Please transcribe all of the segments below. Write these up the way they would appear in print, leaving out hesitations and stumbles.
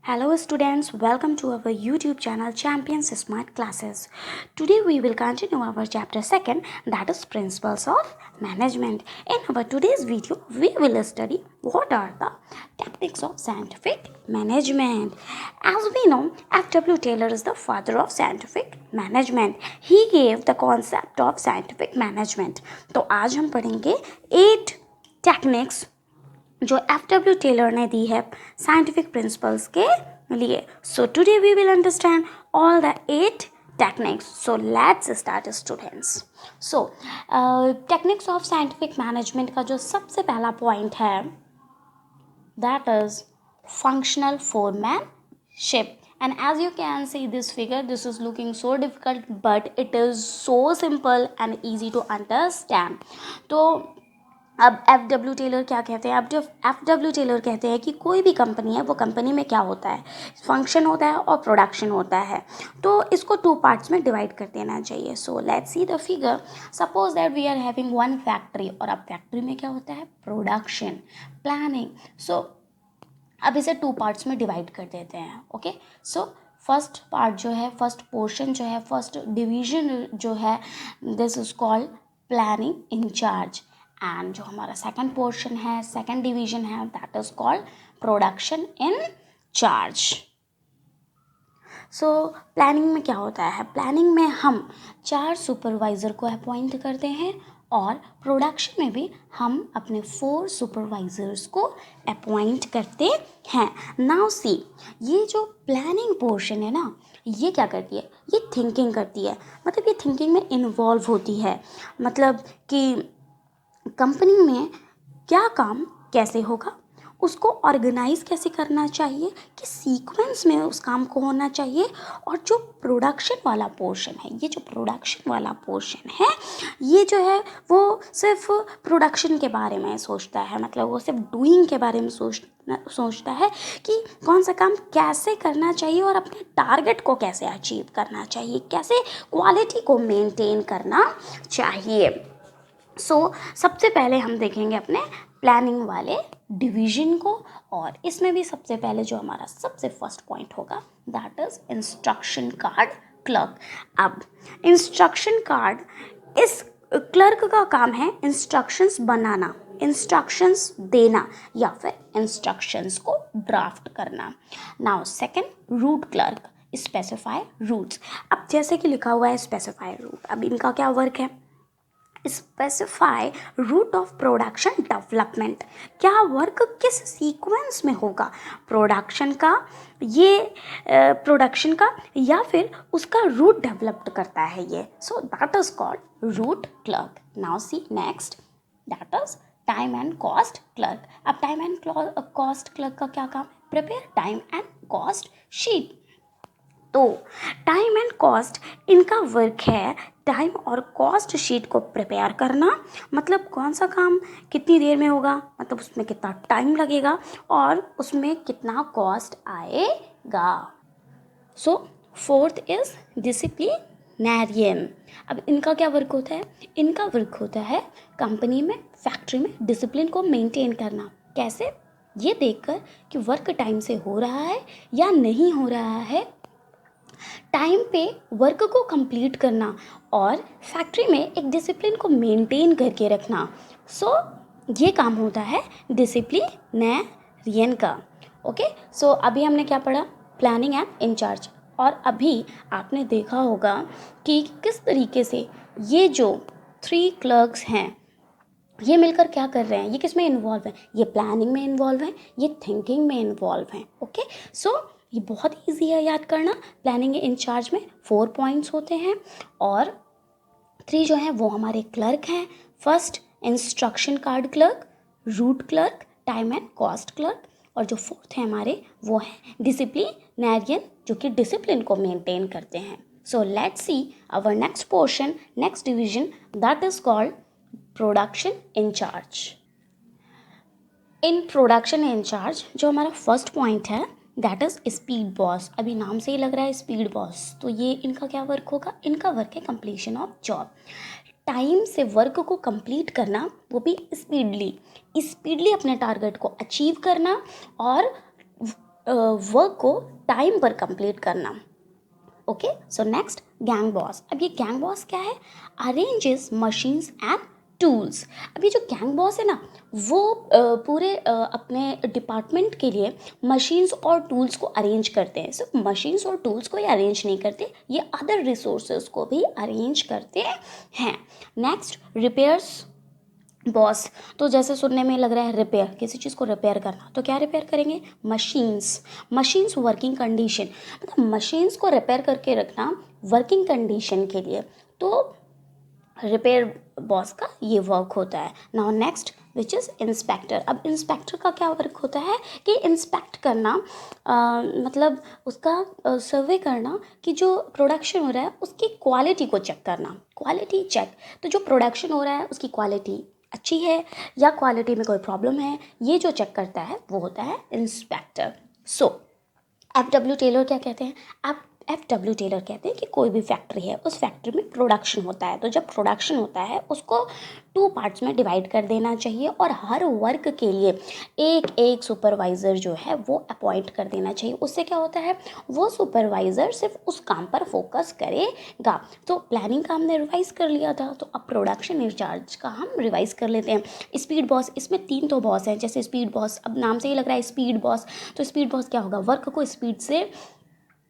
Hello students, welcome to our YouTube channel Champions Smart Classes. Today we will continue our chapter 2, that is Principles of Management. In our today's video, we will study what are the techniques of scientific management. As we know, F.W. Taylor is the father of scientific management. He gave the concept of scientific management. तो आज हम पढ़ेंगे 8 techniques जो F.W. Taylor ने दी है scientific principles के लिए. So today we will understand all the 8 techniques. So let's start students. So techniques of scientific management का जो सबसे पहला पॉइंट है that is functional foremanship. And as you can see this figure, this is looking so difficult but it is so simple and easy to understand. तो अब F.W. Taylor क्या कहते हैं? अब जो F.W. टेलर कहते हैं कि कोई भी कंपनी है वो कंपनी में क्या होता है, फंक्शन होता है और प्रोडक्शन होता है. तो इसको 2 पार्ट्स में डिवाइड कर देना चाहिए. So let's see the figure. Suppose that we are having one factory और अब फैक्ट्री में क्या होता है? Production, planning. सो अब इसे 2 पार्ट्स में डिवाइड कर देते हैं. ओके, सो फर्स्ट पार्ट जो है, फर्स्ट पोर्शन जो है, फर्स्ट डिवीजन जो है, this is called planning in charge. And जो हमारा सेकंड पोर्शन है, सेकंड डिवीजन है, that is called production in charge. सो प्लानिंग में क्या होता है? प्लानिंग में हम 4 सुपरवाइज़र को अपॉइंट करते हैं और प्रोडक्शन में भी हम अपने 4 सुपरवाइजर्स को अपॉइंट करते हैं. नाउ सी, ये जो प्लानिंग पोर्शन है ना, ये क्या करती है? ये थिंकिंग करती है. मतलब ये थिंकिंग में इन्वॉल्व होती है. मतलब कि कंपनी में क्या काम कैसे होगा, उसको ऑर्गेनाइज कैसे करना चाहिए, कि सीक्वेंस में उस काम को होना चाहिए. और जो प्रोडक्शन वाला पोर्शन है, ये जो प्रोडक्शन वाला पोर्शन है, ये जो है वो सिर्फ प्रोडक्शन के बारे में सोचता है. मतलब वो सिर्फ डूइंग के बारे में सोचता है कि कौन सा काम कैसे करना चाहिए और अपने टारगेट को कैसे अचीव करना चाहिए, कैसे क्वालिटी को मेंटेन करना चाहिए. सो सबसे पहले हम देखेंगे अपने प्लानिंग वाले डिवीजन को. और इसमें भी सबसे पहले जो हमारा सबसे फर्स्ट पॉइंट होगा that is instruction card clerk. अब इंस्ट्रक्शन कार्ड, इस क्लर्क का काम है इंस्ट्रक्शंस बनाना, इंस्ट्रक्शंस देना या फिर इंस्ट्रक्शंस को ड्राफ्ट करना. Now second, route clerk, specify routes. अब जैसे कि लिखा हुआ है स्पेसिफाई रूट, अब इनका क्या वर्क है? Specify route of production development. क्या वर्क किस सीक्वेंस में होगा, प्रोडक्शन का, ये प्रोडक्शन का या फिर उसका रूट डेवलप्ड करता है ये. सो that is called root clerk. Now see next, that is time and cost clerk. अब टाइम एंड कॉस्ट क्लर्क का क्या काम है? Prepare time and cost sheet. तो टाइम एंड कॉस्ट, इनका वर्क है टाइम और कॉस्ट शीट को प्रिपेयर करना. मतलब कौन सा काम कितनी देर में होगा, मतलब उसमें कितना टाइम लगेगा और उसमें कितना कॉस्ट आएगा. सो फोर्थ इज डिसिप्लिनरियन. अब इनका क्या वर्क होता है? इनका वर्क होता है कंपनी में, फैक्ट्री में डिसिप्लिन को मेंटेन करना. कैसे? ये देखकर कि वर्क टाइम से हो रहा है या नहीं हो रहा है, टाइम पे वर्क को कंप्लीट करना और फैक्ट्री में एक डिसिप्लिन को मेंटेन करके रखना. सो ये काम होता है डिसिप्लिनरियन का. ओके, सो अभी हमने क्या पढ़ा? Planning and in charge. और अभी आपने देखा होगा कि किस तरीके से ये जो 3 क्लर्क्स हैं ये मिलकर क्या कर रहे हैं, ये किस में इन्वॉल्व हैं? ये प्लानिंग में इन्वॉल्व हैं, ये थिंकिंग में इन्वॉल्व हैं. ओके, सो ये बहुत ईजी है याद करना. प्लानिंग इंचार्ज में 4 पॉइंट्स होते हैं और 3 जो हैं वो हमारे क्लर्क हैं. First instruction card clerk, root clerk, time and cost clerk. और जो फोर्थ है हमारे वो है डिसिप्लिनरियन, जो कि डिसिप्लिन को मेंटेन करते हैं. So let's see our next portion, next division, that is called production in charge. इन प्रोडक्शन इंचार्ज जो हमारा फर्स्ट पॉइंट है दैट इज स्पीड बॉस. अभी नाम से ही लग रहा है स्पीड बॉस. तो ये इनका क्या वर्क होगा? इनका वर्क है कंप्लीशन ऑफ जॉब. टाइम से वर्क को कंप्लीट करना, वो भी स्पीडली अपने टारगेट को अचीव करना और वर्क को टाइम पर कंप्लीट करना। Okay, so next gang boss. अब ये गैंग बॉस क्या है? Arranges machines and tools. अब ये जो गैंग बॉस है ना, वो पूरे अपने डिपार्टमेंट के लिए मशीन्स और टूल्स को अरेंज करते हैं। सिर्फ मशीन्स और टूल्स को ही अरेंज नहीं करते, ये अदर रिसोर्सेज को भी अरेंज करते हैं। Next repairs boss. तो जैसे सुनने में लग रहा है रिपेयर, किसी चीज़ को रिपेयर करना, तो क्या रिपेयर करेंगे? मशीन्स वर्किंग कंडीशन, मतलब मशीन्स को रिपेयर करके रखना वर्किंग कंडीशन के लिए, तो रिपेयर बॉस का ये वर्क होता है। Now next which is inspector. अब इंस्पेक्टर का क्या वर्क होता है कि इंस्पेक्ट करना, मतलब उसका सर्वे करना कि जो प्रोडक्शन हो रहा है उसकी क्वालिटी को चेक करना, क्वालिटी चेक। तो जो प्रोडक्शन हो रहा है उसकी क्वालिटी अच्छी है या क्वालिटी में कोई प्रॉब्लम है, ये जो चेक करता है वो होता है इंस्पेक्टर। सो FW टेलर क्या कहते हैं? आप FW टेलर कहते हैं कि कोई भी फैक्ट्री है, उस फैक्ट्री में प्रोडक्शन होता है, तो जब प्रोडक्शन होता है उसको 2 पार्ट्स में डिवाइड कर देना चाहिए और हर वर्क के लिए एक एक सुपरवाइज़र जो है वो अपॉइंट कर देना चाहिए। उससे क्या होता है, वो सुपरवाइज़र सिर्फ उस काम पर फोकस करेगा। तो प्लानिंग का हमने रिवाइज कर लिया था, तो अब प्रोडक्शन इंचार्ज का हम रिवाइज कर लेते हैं। स्पीड बॉस, इसमें 3 तो बॉस हैं, जैसे स्पीड बॉस, अब नाम से ही लग रहा है स्पीड बॉस, तो स्पीड बॉस क्या होगा? वर्क को स्पीड से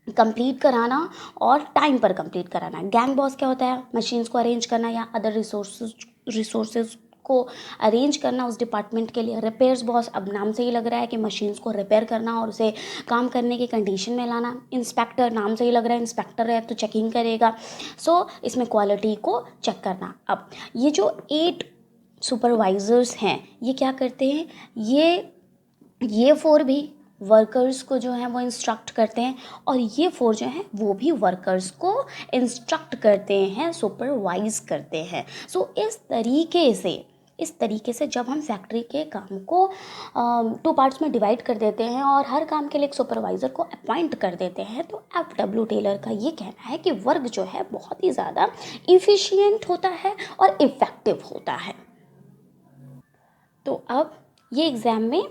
कंप्लीट कराना और टाइम पर कंप्लीट कराना। गैंग बॉस क्या होता है? मशीन्स को अरेंज करना या अदर रिसोर्सेज को अरेंज करना उस डिपार्टमेंट के लिए। रिपेयर्स बॉस, अब नाम से ही लग रहा है कि मशीन्स को रिपेयर करना और उसे काम करने की कंडीशन में लाना। इंस्पेक्टर, नाम से ही लग रहा है इंस्पेक्टर है तो चेकिंग करेगा, सो इसमें क्वालिटी को चेक करना। अब ये जो 8 सुपरवाइजर्स हैं ये क्या करते हैं? ये 4 भी वर्कर्स को जो है वो इंस्ट्रक्ट करते हैं और ये 4 जो हैं वो भी वर्कर्स को इंस्ट्रक्ट करते हैं, सुपरवाइज करते हैं। सो इस तरीके से जब हम फैक्ट्री के काम को 2 पार्ट्स में डिवाइड कर देते हैं और हर काम के लिए एक सुपरवाइज़र को अपॉइंट कर देते हैं, तो FW टेलर का ये कहना है कि वर्क जो है बहुत ही ज़्यादा इफ़िशियंट होता है और इफ़ेक्टिव होता है। तो अब ये एग्ज़ाम में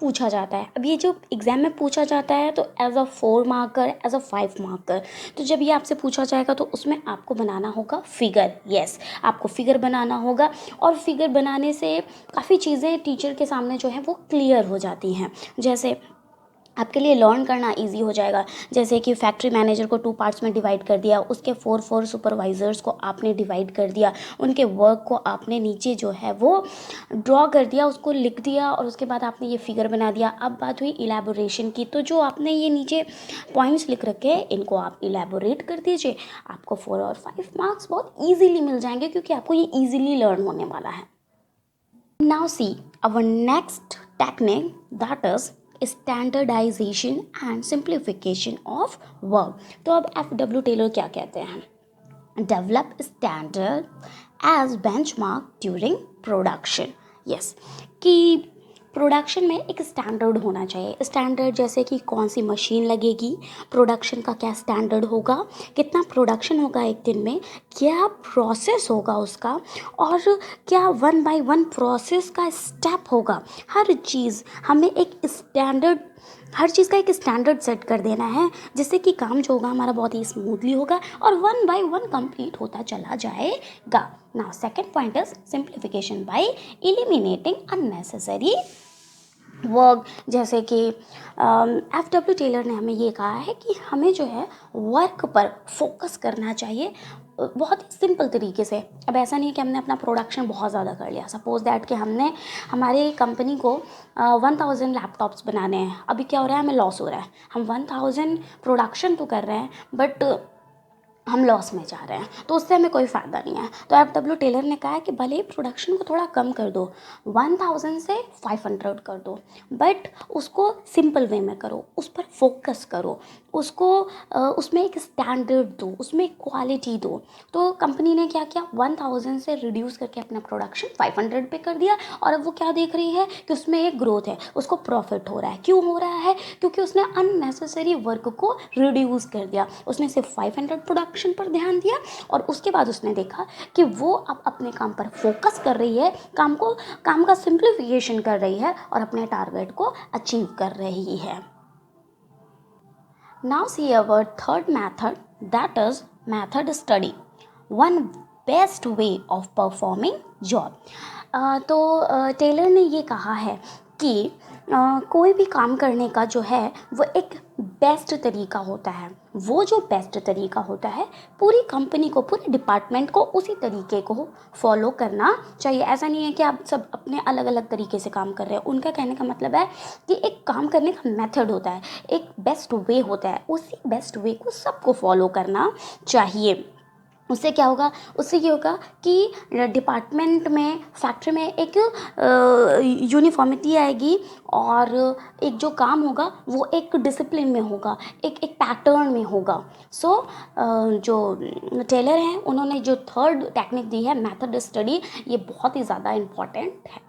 पूछा जाता है। अब ये जो एग्ज़ाम में पूछा जाता है तो as a 4 marker, as a 5 marker, तो जब ये आपसे पूछा जाएगा तो उसमें आपको बनाना होगा फिगर। यस, आपको फिगर बनाना होगा और फिगर बनाने से काफ़ी चीज़ें टीचर के सामने जो है वो क्लियर हो जाती हैं। जैसे आपके लिए लर्न करना इजी हो जाएगा, जैसे कि फैक्ट्री मैनेजर को 2 पार्ट्स में डिवाइड कर दिया, उसके 4 सुपरवाइज़र्स को आपने डिवाइड कर दिया, उनके वर्क को आपने नीचे जो है वो ड्रॉ कर दिया, उसको लिख दिया और उसके बाद आपने ये फिगर बना दिया। अब बात हुई इलेबोरेशन की, तो जो आपने ये नीचे पॉइंट्स लिख रखे हैं इनको आप इलेबोरेट कर दीजिए, आपको 4 और 5 मार्क्स बहुत ईजीली मिल जाएंगे क्योंकि आपको ये ईजिली लर्न होने वाला है। Now see our next technique, that is standardization and simplification of work। तो अब FW टेलर क्या कहते हैं? Develop standard as benchmark during production। Yes, कि प्रोडक्शन में एक स्टैंडर्ड होना चाहिए। स्टैंडर्ड जैसे कि कौन सी मशीन लगेगी, प्रोडक्शन का क्या स्टैंडर्ड होगा, कितना प्रोडक्शन होगा एक दिन में, क्या प्रोसेस होगा उसका, और क्या 1 बाय 1 प्रोसेस का स्टेप होगा। हर चीज़ हमें एक स्टैंडर्ड, हर चीज़ का एक स्टैंडर्ड सेट कर देना है जिससे कि काम जो होगा हमारा बहुत ही स्मूथली होगा और 1 बाय 1 कंप्लीट होता चला जाएगा। Now second point is simplification bye eliminating unnecessary work. जैसे कि FW टेलर ने हमें ये कहा है कि हमें जो है वर्क पर फोकस करना चाहिए बहुत ही सिंपल तरीके से। अब ऐसा नहीं है कि हमने अपना प्रोडक्शन बहुत ज़्यादा कर लिया, सपोज दैट कि हमने हमारे कंपनी को 1000 लैपटॉप्स बनाने हैं, अभी क्या हो रहा है, हमें लॉस हो रहा है। हम 1000 प्रोडक्शन तो कर रहे हैं बट हम लॉस में जा रहे हैं, तो उससे हमें कोई फ़ायदा नहीं है। तो FW टेलर ने कहा है कि भले ही प्रोडक्शन को थोड़ा कम कर दो, 1000 से 500 कर दो, बट उसको सिंपल वे में करो, उस पर फोकस करो, उसको उसमें एक स्टैंडर्ड दो, उसमें क्वालिटी दो। तो कंपनी ने क्या किया, 1000 से रिड्यूस करके अपना प्रोडक्शन 500 पे कर दिया और अब वो क्या देख रही है कि उसमें एक ग्रोथ है, उसको प्रॉफिट हो रहा है। क्यों हो रहा है? क्योंकि उसने अननेसेसरी वर्क को रिड्यूस कर दिया, उसने सिर्फ 500 प्रोडक्शन पर ध्यान दिया और उसके बाद उसने देखा कि वो अब अपने काम पर फोकस कर रही है, काम का सिंप्लीफिकेशन कर रही है और अपने टारगेट को अचीव कर रही है। Now see our third method, that is method study. One best way of performing job. तो टेलर ने ये कहा है कि कोई भी काम करने का जो है वो एक बेस्ट तरीका होता है। वो जो बेस्ट तरीका होता है पूरी कंपनी को, पूरे डिपार्टमेंट को उसी तरीके को फॉलो करना चाहिए। ऐसा नहीं है कि आप सब अपने अलग अलग तरीके से काम कर रहे हैं। उनका कहने का मतलब है कि एक काम करने का मेथड होता है, एक बेस्ट वे होता है, उसी बेस्ट वे को सबको फॉलो करना चाहिए। उससे क्या होगा, उससे ये होगा कि डिपार्टमेंट में, फैक्ट्री में एक यूनिफॉर्मिटी आएगी और एक जो काम होगा वो एक डिसिप्लिन में होगा, एक पैटर्न में होगा। सो जो टेलर हैं उन्होंने जो थर्ड टेक्निक दी है मेथड स्टडी, ये बहुत ही ज़्यादा इम्पॉर्टेंट है।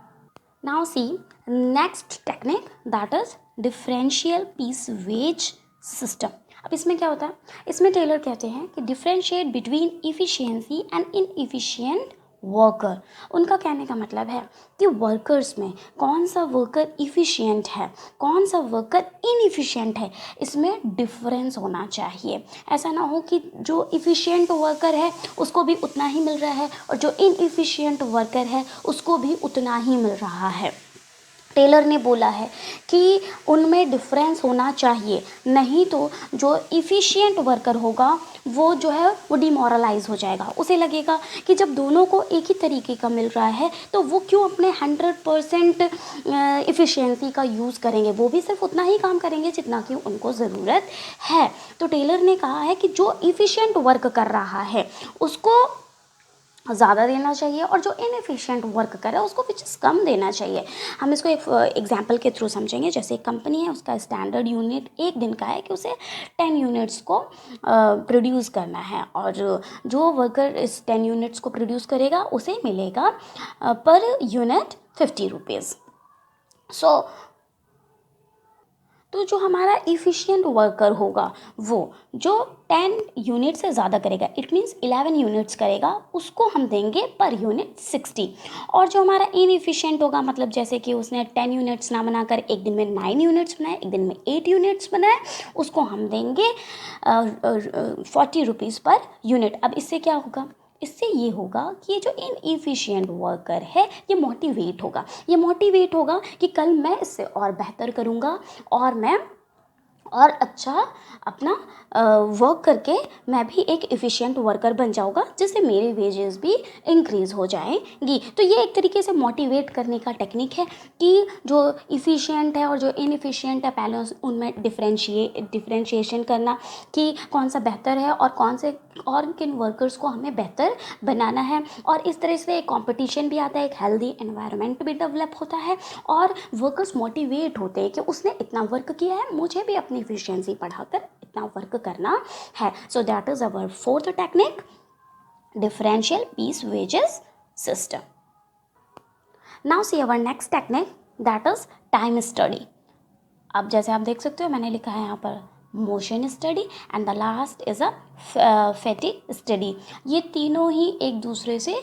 Now see next technique, that is differential piece wage system. अब इसमें क्या होता है, इसमें टेलर कहते हैं कि differentiate between efficiency and inefficient worker. उनका कहने का मतलब है कि वर्कर्स में कौन सा वर्कर इफ़िशिएंट है, कौन सा वर्कर इनएफिशिएंट है, इसमें डिफरेंस होना चाहिए। ऐसा ना हो कि जो इफ़िशिएंट वर्कर है उसको भी उतना ही मिल रहा है और जो इनएफिशिएंट वर्कर है उसको भी उतना ही मिल रहा है। टेलर ने बोला है कि उनमें डिफरेंस होना चाहिए, नहीं तो जो इफ़िशिएंट वर्कर होगा वो जो है वो डिमोरलाइज हो जाएगा। उसे लगेगा कि जब दोनों को एक ही तरीके का मिल रहा है तो वो क्यों अपने 100% इफ़िशियंसी का यूज़ करेंगे, वो भी सिर्फ उतना ही काम करेंगे जितना कि उनको ज़रूरत है। तो टेलर ने कहा है कि जो इफ़िशिएंट वर्क कर रहा है उसको ज़्यादा देना चाहिए और जो इनएफिशिएंट वर्क कर रहा है उसको कुछ कम देना चाहिए। हम इसको एक एग्जांपल के थ्रू समझेंगे। जैसे एक कंपनी है, उसका स्टैंडर्ड यूनिट एक दिन का है कि उसे 10 यूनिट्स को प्रोड्यूस करना है और जो वर्कर इस 10 यूनिट्स को प्रोड्यूस करेगा उसे मिलेगा पर यूनिट 50 रुपीज़। तो जो हमारा इफ़िशिएंट वर्कर होगा वो जो 10 यूनिट से ज़्यादा करेगा, इट मीन्स 11 यूनिट्स करेगा, उसको हम देंगे पर यूनिट 60। और जो हमारा इनएफिशिएंट होगा, मतलब जैसे कि उसने 10 यूनिट्स ना बनाकर एक दिन में 9 यूनिट्स बनाए, एक दिन में 8 यूनिट्स बनाए, उसको हम देंगे 40 रुपीज़ पर यूनिट। अब इससे क्या होगा, इससे ये होगा कि ये जो इनएफिशिएंट वर्कर है ये मोटिवेट होगा कि कल मैं इससे और बेहतर करूँगा और मैं और अच्छा अपना वर्क करके मैं भी एक इफ़िशिएंट वर्कर बन जाऊँगा, जिससे मेरे वेजेस भी इंक्रीज़ हो जाएंगी। तो ये एक तरीके से मोटिवेट करने का टेक्निक है कि जो इफ़िशिएंट है और जो इनएफिशिएंट है पहले उनमें डिफरेंशिएशन करना कि कौन सा बेहतर है और कौन से और किन वर्कर्स को हमें बेहतर बनाना है। और इस तरह से एक कॉम्पिटिशन भी आता है, एक हेल्दी एनवायरनमेंट भी डेवलप होता है और वर्कर्स मोटिवेट होते हैं कि उसने इतना वर्क किया है, मुझे भी अपनी एफिशिएंसी बढ़ाकर इतना वर्क करना है। So that is our fourth technique, differential piece wages system. Now see our next technique, that is time study. अब जैसे आप देख सकते हो मैंने लिखा है यहाँ पर motion study and the last is a fatigue study. ये तीनों ही एक दूसरे से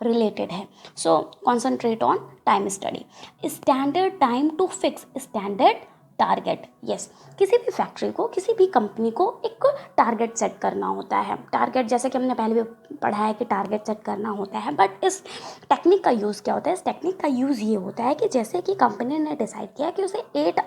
रिलेटेड है, so concentrate on time study. Standard time to fix standard target. Yes, किसी भी फैक्ट्री को, किसी भी कंपनी को एक टारगेट सेट करना होता है। टारगेट जैसे कि हमने पहले भी पढ़ा है कि टारगेट सेट करना होता है, बट इस टेक्निक का यूज़ क्या होता है, इस टेक्निक का यूज़ ये होता है कि जैसे कि कंपनी ने डिसाइड किया कि उसे 8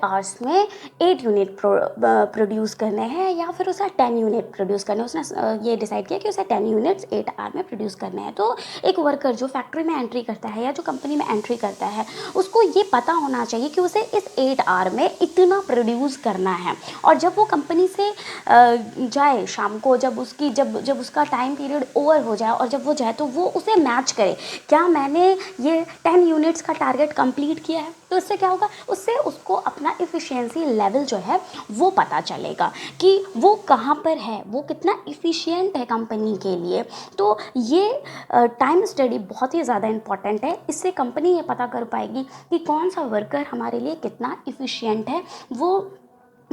आवर्स में 8 यूनिट प्रोड्यूस करने हैं या फिर उसे 10 यूनिट प्रोड्यूस करने हैं। उसने ये डिसाइड किया कि उसे 10 यूनिट्स 8 आवर में प्रोड्यूस करने हैं। तो एक वर्कर जो फैक्ट्री में एंट्री करता है या जो कंपनी में एंट्री करता है उसको ये पता होना चाहिए कि उसे इस 8 आवर में इतना प्रोड्यूस करना है। और जब वो कंपनी से जाए शाम को, जब उसका टाइम पीरियड ओवर हो जाए और जब वो जाए तो वो उसे मैच करे, क्या मैंने ये 10 यूनिट्स का टारगेट कंप्लीट किया है। तो इससे क्या होगा, उससे उसको अपना इफ़िशियंसी लेवल जो है वो पता चलेगा कि वो कहाँ पर है, वो कितना इफ़िशियंट है कंपनी के लिए। तो ये टाइम स्टडी बहुत ही ज़्यादा इम्पॉर्टेंट है। इससे कंपनी ये पता कर पाएगी कि कौन सा वर्कर हमारे लिए कितना इफ़िशियंट है, वो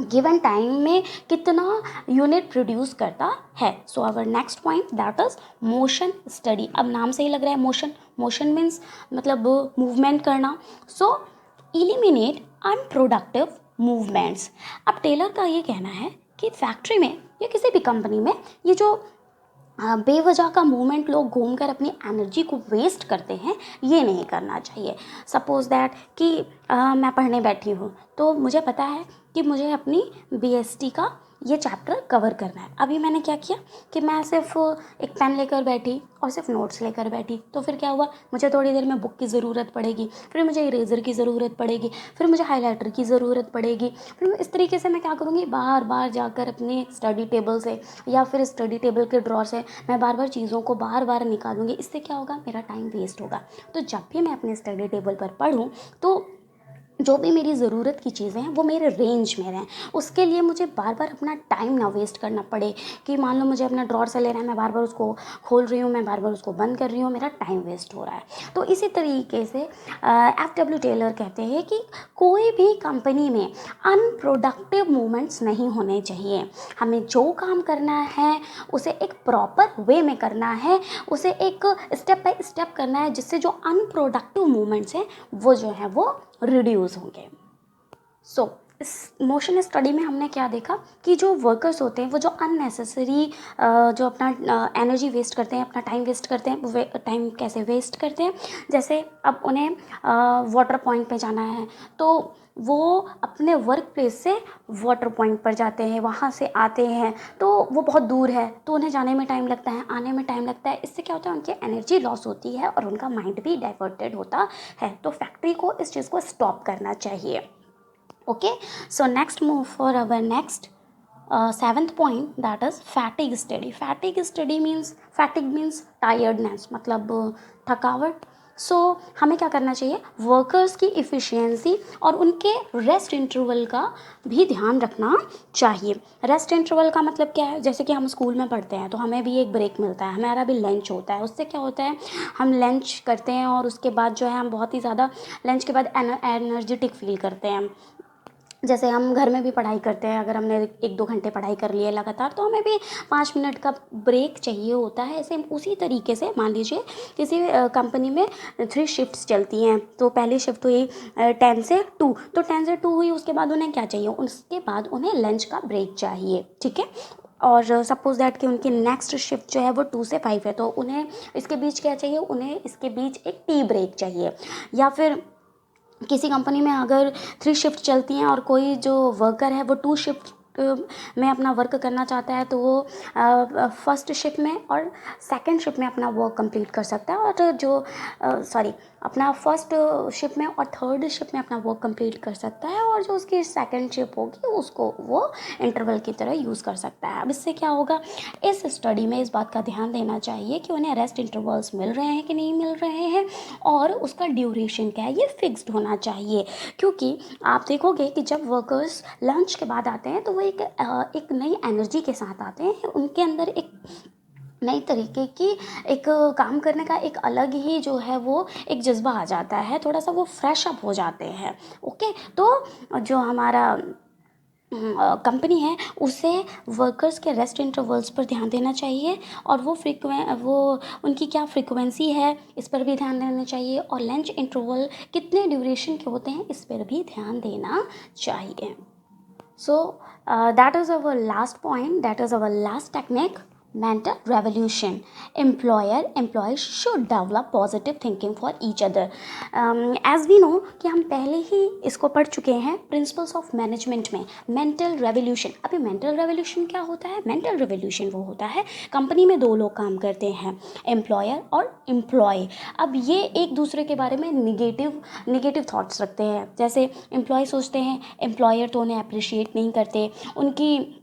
गिवन टाइम में कितना यूनिट प्रोड्यूस करता है। So our next point that is motion study. अब नाम से ही लग रहा है मोशन, मोशन मीन्स मतलब मूवमेंट करना। So eliminate unproductive movements. अब टेलर का ये कहना है कि फैक्ट्री में या किसी भी कंपनी में ये जो बेवजह का मूवमेंट लोग घूमकर अपनी एनर्जी को वेस्ट करते हैं, ये नहीं करना चाहिए। सपोज़ दैट कि मैं पढ़ने बैठी हूँ तो मुझे पता है कि मुझे अपनी बीएसटी का ये चैप्टर कवर करना है। अभी मैंने क्या किया कि मैं सिर्फ एक पेन लेकर बैठी और सिर्फ नोट्स लेकर बैठी, तो फिर क्या हुआ, मुझे थोड़ी देर में बुक की ज़रूरत पड़ेगी, फिर मुझे इरेज़र की ज़रूरत पड़ेगी, फिर मुझे हाइलाइटर की ज़रूरत पड़ेगी, फिर इस तरीके से मैं क्या करूँगी, बार बार जाकर अपने स्टडी टेबल से या फिर स्टडी टेबल के ड्रॉर से मैं बार बार चीज़ों को बार बार निकालूंगी। इससे क्या होगा, मेरा टाइम वेस्ट होगा। तो जब भी मैं अपने स्टडी टेबल पर पढूं तो जो भी मेरी ज़रूरत की चीज़ें हैं वो मेरे रेंज में रहें। उसके लिए मुझे बार बार अपना टाइम ना वेस्ट करना पड़े कि मान लो मुझे अपना ड्रॉर से लेना है, मैं बार बार उसको खोल रही हूँ, मैं बार बार उसको बंद कर रही हूँ, मेरा टाइम वेस्ट हो रहा है। तो इसी तरीके से एफ.डब्ल्यू. टेलर कहते हैं कि कोई भी कंपनी में अनप्रोडक्टिव मूवमेंट्स नहीं होने चाहिए। हमें जो काम करना है उसे एक प्रॉपर वे में करना है, उसे एक स्टेप बाय स्टेप करना है, जिससे जो अनप्रोडक्टिव मूवमेंट्स हैं वो जो है वो रिड्यूस होंगे। सो इस मोशन स्टडी में हमने क्या देखा कि जो वर्कर्स होते हैं वो जो अननेसेसरी जो अपना एनर्जी वेस्ट करते हैं, अपना टाइम वेस्ट करते हैं, वो टाइम कैसे वेस्ट करते हैं। जैसे अब उन्हें वाटर पॉइंट पे जाना है तो वो अपने वर्क प्लेस से वाटर पॉइंट पर जाते हैं, वहाँ से आते हैं तो वो बहुत दूर है, तो उन्हें जाने में टाइम लगता है, आने में टाइम लगता है। इससे क्या होता है, उनकी एनर्जी लॉस होती है और उनका माइंड भी डाइवर्टेड होता है। तो फैक्ट्री को इस चीज़ को स्टॉप करना चाहिए। Okay, so next move for our next seventh point, that is fatigue study. Fatigue means tiredness, मतलब थकावट। सो हमें क्या करना चाहिए, वर्कर्स की इफ़िशियंसी और उनके रेस्ट इंटरवल का भी ध्यान रखना चाहिए। रेस्ट इंटरवल का मतलब क्या है, जैसे कि हम स्कूल में पढ़ते हैं तो हमें भी एक ब्रेक मिलता है, हमारा भी लंच होता है। उससे क्या होता है, हम लंच करते हैं और उसके बाद जो है हम बहुत ही ज़्यादा लंच के बाद एनर्जेटिक फील करते हैं। जैसे हम घर में भी पढ़ाई करते हैं, अगर हमने 1-2 घंटे पढ़ाई कर ली है लगातार तो हमें भी 5 मिनट का ब्रेक चाहिए होता है। ऐसे उसी तरीके से मान लीजिए किसी कंपनी में 3 शिफ्ट्स चलती हैं, तो पहली शिफ्ट हुई 10 से 2, तो 10 से 2 हुई, उसके बाद उन्हें क्या चाहिए, उसके बाद उन्हें लंच का ब्रेक चाहिए, ठीक है। और सपोज दैट कि उनकी नेक्स्ट शिफ्ट जो है वो 2 से 5 है, तो उन्हें इसके बीच क्या चाहिए, उन्हें इसके बीच एक टी ब्रेक चाहिए। या फिर किसी कंपनी में अगर 3 शिफ्ट चलती हैं और कोई जो वर्कर है वो 2 शिफ्ट में अपना वर्क करना चाहता है, तो वो फर्स्ट शिफ्ट में और सेकंड शिफ्ट में अपना वर्क कंप्लीट कर सकता है, और जो अपना फर्स्ट शिफ्ट में और थर्ड शिफ्ट में अपना वर्क कंप्लीट कर सकता है, और जो उसकी सेकंड शिफ्ट होगी उसको वो इंटरवल की तरह यूज़ कर सकता है। अब इससे क्या होगा, इस स्टडी में इस बात का ध्यान देना चाहिए कि उन्हें रेस्ट इंटरवल्स मिल रहे हैं कि नहीं मिल रहे हैं, और उसका ड्यूरेशन क्या है, ये फिक्स्ड होना चाहिए। क्योंकि आप देखोगे कि जब वर्कर्स लंच के बाद आते हैं तो वो एक नई एनर्जी के साथ आते हैं, उनके अंदर एक नई तरीके की एक काम करने का एक अलग ही जो है वो एक जज्बा आ जाता है, थोड़ा सा वो फ्रेश अप हो जाते हैं। ओके, तो जो हमारा कंपनी है उसे वर्कर्स के रेस्ट इंटरवल्स पर ध्यान देना चाहिए, और वो उनकी क्या फ्रीक्वेंसी है इस पर भी ध्यान देना चाहिए, और लंच इंटरवल कितने ड्यूरेशन के होते हैं इस पर भी ध्यान देना चाहिए। So that is our last point, that is our last technique, mental revolution. Employees should develop positive thinking for each other. As we know कि हम पहले ही इसको पढ़ चुके हैं प्रिंसिपल्स ऑफ मैनेजमेंट में, मेंटल रेवोल्यूशन। अभी मेंटल रेवोल्यूशन क्या होता है, मेंटल रेवोल्यूशन वो होता है कंपनी में 2 लोग काम करते हैं, एम्प्लॉयर और एम्प्लॉय। अब ये एक दूसरे के बारे में निगेटिव थॉट्स रखते हैं। जैसे एम्प्लॉय सोचते हैं एम्प्लॉयर तो उन्हें अप्रिशिएट नहीं करते, उनकी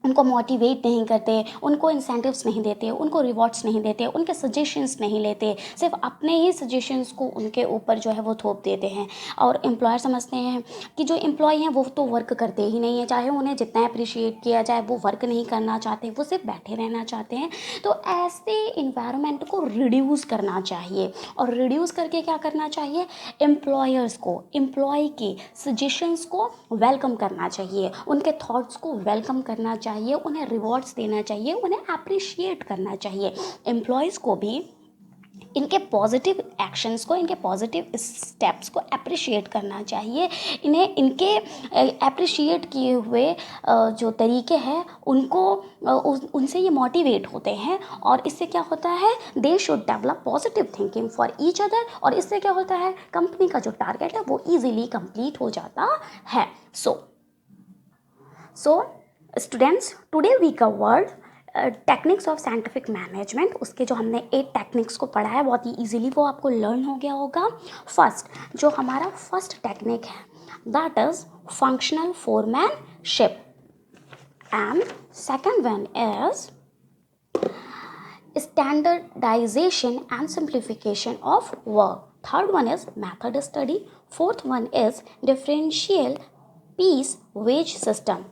उनको मोटिवेट नहीं करते, उनको इंसेंटिव्स नहीं देते, उनको रिवॉर्ड्स नहीं देते, उनके सजेशंस नहीं लेते, सिर्फ अपने ही सजेशंस को उनके ऊपर जो है वो थोप देते हैं। और एम्प्लॉयर समझते हैं कि जो एम्प्लॉय हैं वो तो वर्क करते ही नहीं है, चाहे उन्हें जितना अप्रिशिएट किया जाए वो वर्क नहीं करना चाहते, वो सिर्फ बैठे रहना चाहते हैं। तो ऐसे इन्वायरमेंट को रिड्यूस करना चाहिए, और रिड्यूस करके क्या करना चाहिए, एम्प्लॉयर्स को, एम्प्लॉय के सजेशंस को वेलकम करना चाहिए, उनके थॉट्स को वेलकम करना चाहिए, उन्हें रिवॉर्ड्स देना चाहिए, उन्हें अप्रिशिएट करना चाहिए। एम्प्लॉयज़ को भी इनके पॉजिटिव एक्शंस को, इनके पॉजिटिव स्टेप्स को अप्रिशिएट करना चाहिए। इन्हें इनके अप्रिशिएट किए हुए जो तरीके हैं उनको उनसे ये मोटिवेट होते हैं, और इससे क्या होता है, they should develop positive thinking for each other, और इससे क्या होता है, कंपनी का जो टारगेट है वो ईजिली कंप्लीट हो जाता है। So students, today we covered techniques of scientific management. उसके जो हमने 8 टेक्निक्स को पढ़ा है बहुत ही ईजिली वो आपको लर्न हो गया होगा। फर्स्ट जो हमारा फर्स्ट टेक्निक है that is functional foremanship, and second one is standardization and simplification of work. Third one is method study. Fourth one is differential piece wage system.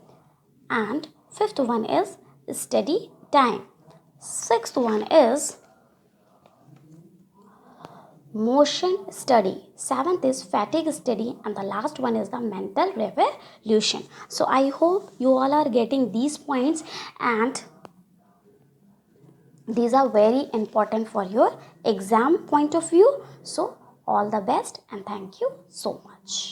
And fifth one is study time. Sixth one is motion study. Seventh is fatigue study, and the last one is the mental revolution. So I hope you all are getting these points, and these are very important for your exam point of view. So all the best, and thank you so much.